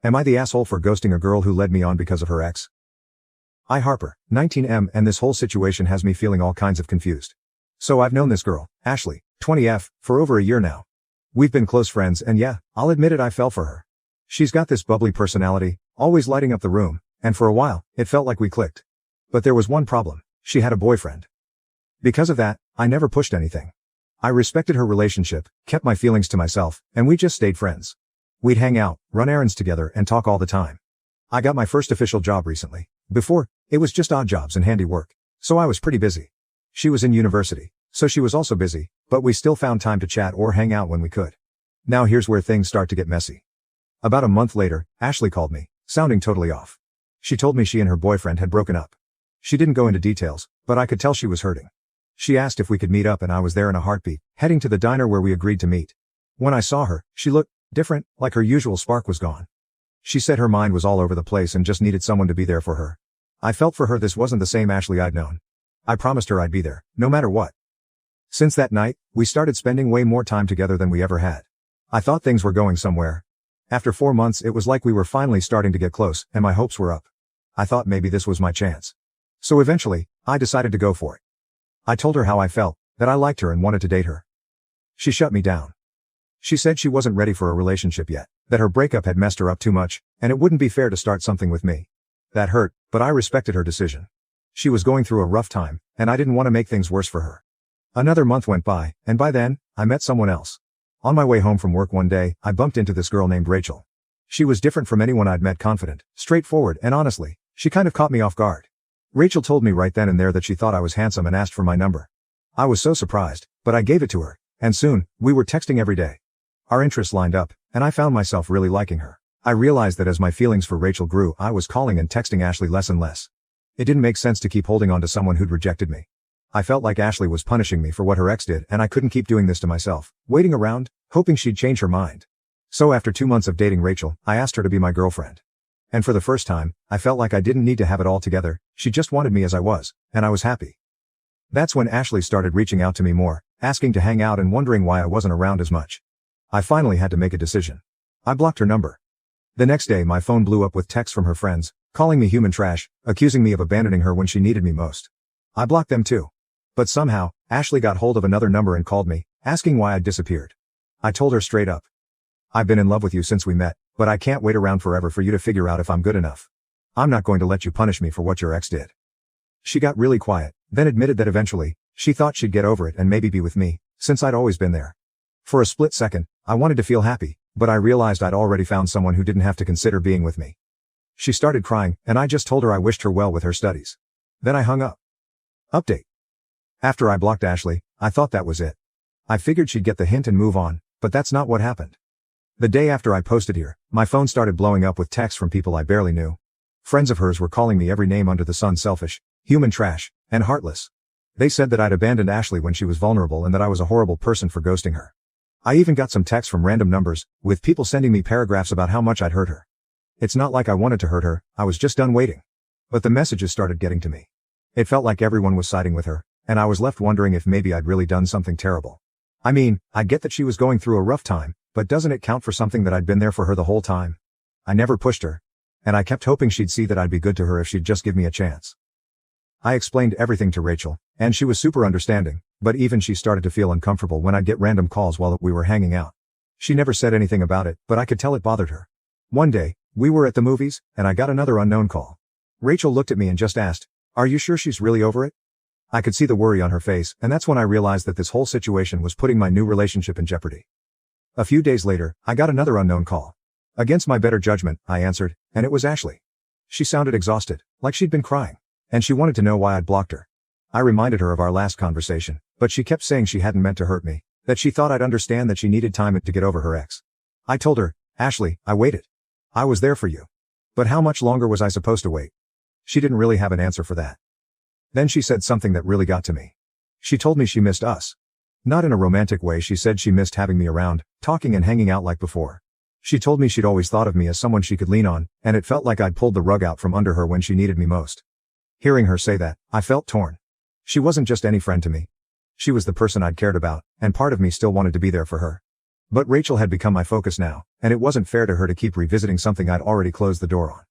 Am I the asshole for ghosting a girl who led me on because of her ex? I Harper, 19M, and this whole situation has me feeling all kinds of confused. So I've known this girl, Ashley, 20F, for over a year now. We've been close friends and yeah, I'll admit it, I fell for her. She's got this bubbly personality, always lighting up the room, and for a while, it felt like we clicked. But there was one problem: she had a boyfriend. Because of that, I never pushed anything. I respected her relationship, kept my feelings to myself, and we just stayed friends. We'd hang out, run errands together, and talk all the time. I got my first official job recently. Before, it was just odd jobs and handy work, so I was pretty busy. She was in university, so she was also busy, but we still found time to chat or hang out when we could. Now here's where things start to get messy. About a month later, Ashley called me, sounding totally off. She told me she and her boyfriend had broken up. She didn't go into details, but I could tell she was hurting. She asked if we could meet up and I was there in a heartbeat, heading to the diner where we agreed to meet. When I saw her, she looked different, like her usual spark was gone. She said her mind was all over the place and just needed someone to be there for her. I felt for her this wasn't the same Ashley I'd known. I promised her I'd be there, no matter what. Since that night, we started spending way more time together than we ever had. I thought things were going somewhere. After 4 months it was like we were finally starting to get close, and my hopes were up. I thought maybe this was my chance. So eventually, I decided to go for it. I told her how I felt, that I liked her and wanted to date her. She shut me down. She said she wasn't ready for a relationship yet, that her breakup had messed her up too much, and it wouldn't be fair to start something with me. That hurt, but I respected her decision. She was going through a rough time, and I didn't want to make things worse for her. Another month went by, and by then, I met someone else. On my way home from work one day, I bumped into this girl named Rachel. She was different from anyone I'd met, confident, straightforward, and honestly, she kind of caught me off guard. Rachel told me right then and there that she thought I was handsome and asked for my number. I was so surprised, but I gave it to her, and soon, we were texting every day. Our interests lined up, and I found myself really liking her. I realized that as my feelings for Rachel grew, I was calling and texting Ashley less and less. It didn't make sense to keep holding on to someone who'd rejected me. I felt like Ashley was punishing me for what her ex did, and I couldn't keep doing this to myself, waiting around, hoping she'd change her mind. So after 2 months of dating Rachel, I asked her to be my girlfriend. And for the first time, I felt like I didn't need to have it all together, she just wanted me as I was, and I was happy. That's when Ashley started reaching out to me more, asking to hang out and wondering why I wasn't around as much. I finally had to make a decision. I blocked her number. The next day my phone blew up with texts from her friends, calling me human trash, accusing me of abandoning her when she needed me most. I blocked them too. But somehow, Ashley got hold of another number and called me, asking why I'd disappeared. I told her straight up. I've been in love with you since we met, but I can't wait around forever for you to figure out if I'm good enough. I'm not going to let you punish me for what your ex did. She got really quiet, then admitted that eventually, she thought she'd get over it and maybe be with me, since I'd always been there. For a split second, I wanted to feel happy, but I realized I'd already found someone who didn't have to consider being with me. She started crying, and I just told her I wished her well with her studies. Then I hung up. Update. After I blocked Ashley, I thought that was it. I figured she'd get the hint and move on, but that's not what happened. The day after I posted here, my phone started blowing up with texts from people I barely knew. Friends of hers were calling me every name under the sun: selfish, human trash, and heartless. They said that I'd abandoned Ashley when she was vulnerable and that I was a horrible person for ghosting her. I even got some texts from random numbers, with people sending me paragraphs about how much I'd hurt her. It's not like I wanted to hurt her, I was just done waiting. But the messages started getting to me. It felt like everyone was siding with her, and I was left wondering if maybe I'd really done something terrible. I mean, I get that she was going through a rough time, but doesn't it count for something that I'd been there for her the whole time? I never pushed her. And I kept hoping she'd see that I'd be good to her if she'd just give me a chance. I explained everything to Rachel, and she was super understanding, but even she started to feel uncomfortable when I'd get random calls while we were hanging out. She never said anything about it, but I could tell it bothered her. One day, we were at the movies, and I got another unknown call. Rachel looked at me and just asked, "Are you sure she's really over it?" I could see the worry on her face, and that's when I realized that this whole situation was putting my new relationship in jeopardy. A few days later, I got another unknown call. Against my better judgment, I answered, and it was Ashley. She sounded exhausted, like she'd been crying, and she wanted to know why I'd blocked her. I reminded her of our last conversation, but she kept saying she hadn't meant to hurt me, that she thought I'd understand that she needed time to get over her ex. I told her, "Ashley, I waited. I was there for you. But how much longer was I supposed to wait?" She didn't really have an answer for that. Then she said something that really got to me. She told me she missed us. Not in a romantic way, she said she missed having me around, talking and hanging out like before. She told me she'd always thought of me as someone she could lean on, and it felt like I'd pulled the rug out from under her when she needed me most. Hearing her say that, I felt torn. She wasn't just any friend to me. She was the person I'd cared about, and part of me still wanted to be there for her. But Rachel had become my focus now, and it wasn't fair to her to keep revisiting something I'd already closed the door on.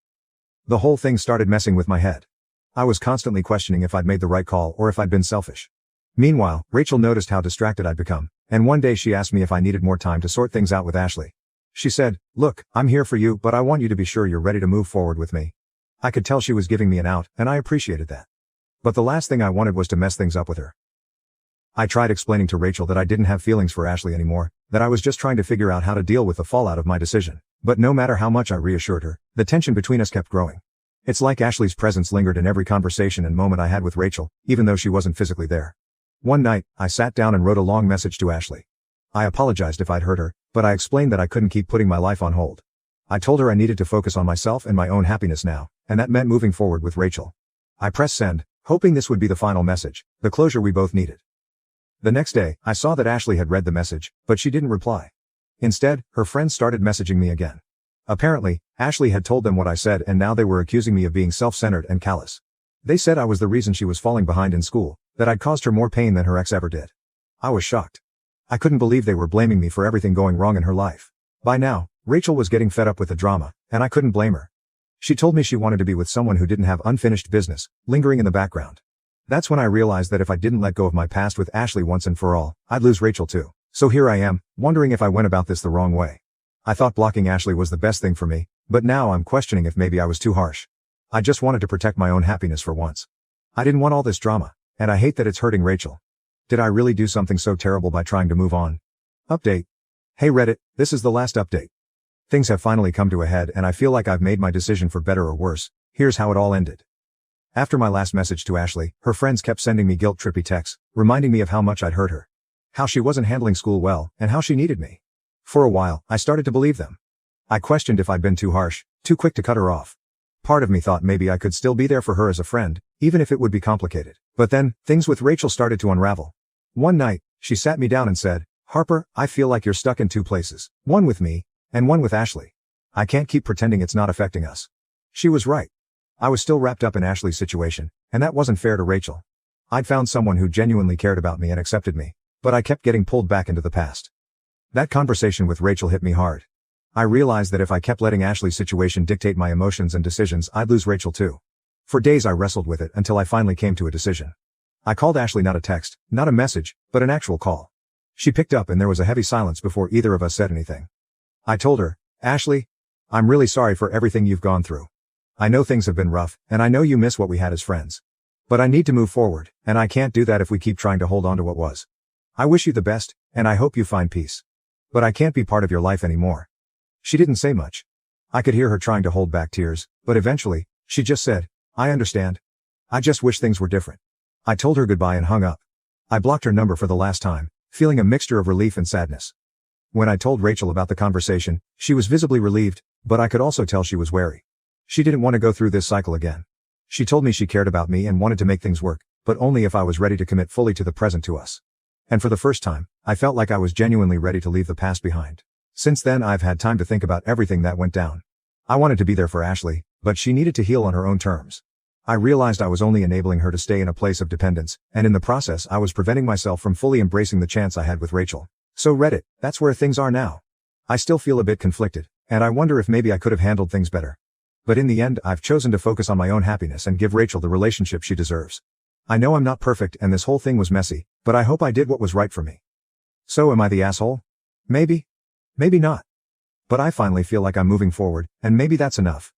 The whole thing started messing with my head. I was constantly questioning if I'd made the right call or if I'd been selfish. Meanwhile, Rachel noticed how distracted I'd become, and one day she asked me if I needed more time to sort things out with Ashley. She said, "Look, I'm here for you, but I want you to be sure you're ready to move forward with me." I could tell she was giving me an out, and I appreciated that. But the last thing I wanted was to mess things up with her. I tried explaining to Rachel that I didn't have feelings for Ashley anymore, that I was just trying to figure out how to deal with the fallout of my decision. But no matter how much I reassured her, the tension between us kept growing. It's like Ashley's presence lingered in every conversation and moment I had with Rachel, even though she wasn't physically there. One night, I sat down and wrote a long message to Ashley. I apologized if I'd hurt her, but I explained that I couldn't keep putting my life on hold. I told her I needed to focus on myself and my own happiness now, and that meant moving forward with Rachel. I pressed send, hoping this would be the final message, the closure we both needed. The next day, I saw that Ashley had read the message, but she didn't reply. Instead, her friends started messaging me again. Apparently, Ashley had told them what I said and now they were accusing me of being self-centered and callous. They said I was the reason she was falling behind in school, that I'd caused her more pain than her ex ever did. I was shocked. I couldn't believe they were blaming me for everything going wrong in her life. By now, Rachel was getting fed up with the drama, and I couldn't blame her. She told me she wanted to be with someone who didn't have unfinished business, lingering in the background. That's when I realized that if I didn't let go of my past with Ashley once and for all, I'd lose Rachel too. So here I am, wondering if I went about this the wrong way. I thought blocking Ashley was the best thing for me, but now I'm questioning if maybe I was too harsh. I just wanted to protect my own happiness for once. I didn't want all this drama, and I hate that it's hurting Rachel. Did I really do something so terrible by trying to move on? Update. Hey Reddit, this is the last update. Things have finally come to a head and I feel like I've made my decision for better or worse. Here's how it all ended. After my last message to Ashley, her friends kept sending me guilt-trippy texts, reminding me of how much I'd hurt her. How she wasn't handling school well, and how she needed me. For a while, I started to believe them. I questioned if I'd been too harsh, too quick to cut her off. Part of me thought maybe I could still be there for her as a friend, even if it would be complicated. But then, things with Rachel started to unravel. One night, she sat me down and said, "Harper, I feel like you're stuck in two places. One with me, and one with Ashley. I can't keep pretending it's not affecting us." She was right. I was still wrapped up in Ashley's situation, and that wasn't fair to Rachel. I'd found someone who genuinely cared about me and accepted me, but I kept getting pulled back into the past. That conversation with Rachel hit me hard. I realized that if I kept letting Ashley's situation dictate my emotions and decisions, I'd lose Rachel too. For days I wrestled with it until I finally came to a decision. I called Ashley, not a text, not a message, but an actual call. She picked up and there was a heavy silence before either of us said anything. I told her, "Ashley, I'm really sorry for everything you've gone through. I know things have been rough, and I know you miss what we had as friends. But I need to move forward, and I can't do that if we keep trying to hold on to what was. I wish you the best, and I hope you find peace. But I can't be part of your life anymore." She didn't say much. I could hear her trying to hold back tears, but eventually, she just said, "I understand. I just wish things were different." I told her goodbye and hung up. I blocked her number for the last time, feeling a mixture of relief and sadness. When I told Rachel about the conversation, she was visibly relieved, but I could also tell she was wary. She didn't want to go through this cycle again. She told me she cared about me and wanted to make things work, but only if I was ready to commit fully to the present to us. And for the first time, I felt like I was genuinely ready to leave the past behind. Since then I've had time to think about everything that went down. I wanted to be there for Ashley, but she needed to heal on her own terms. I realized I was only enabling her to stay in a place of dependence, and in the process I was preventing myself from fully embracing the chance I had with Rachel. So Reddit, that's where things are now. I still feel a bit conflicted, and I wonder if maybe I could have handled things better. But in the end, I've chosen to focus on my own happiness and give Rachel the relationship she deserves. I know I'm not perfect and this whole thing was messy, but I hope I did what was right for me. So am I the asshole? Maybe. Maybe not. But I finally feel like I'm moving forward, and maybe that's enough.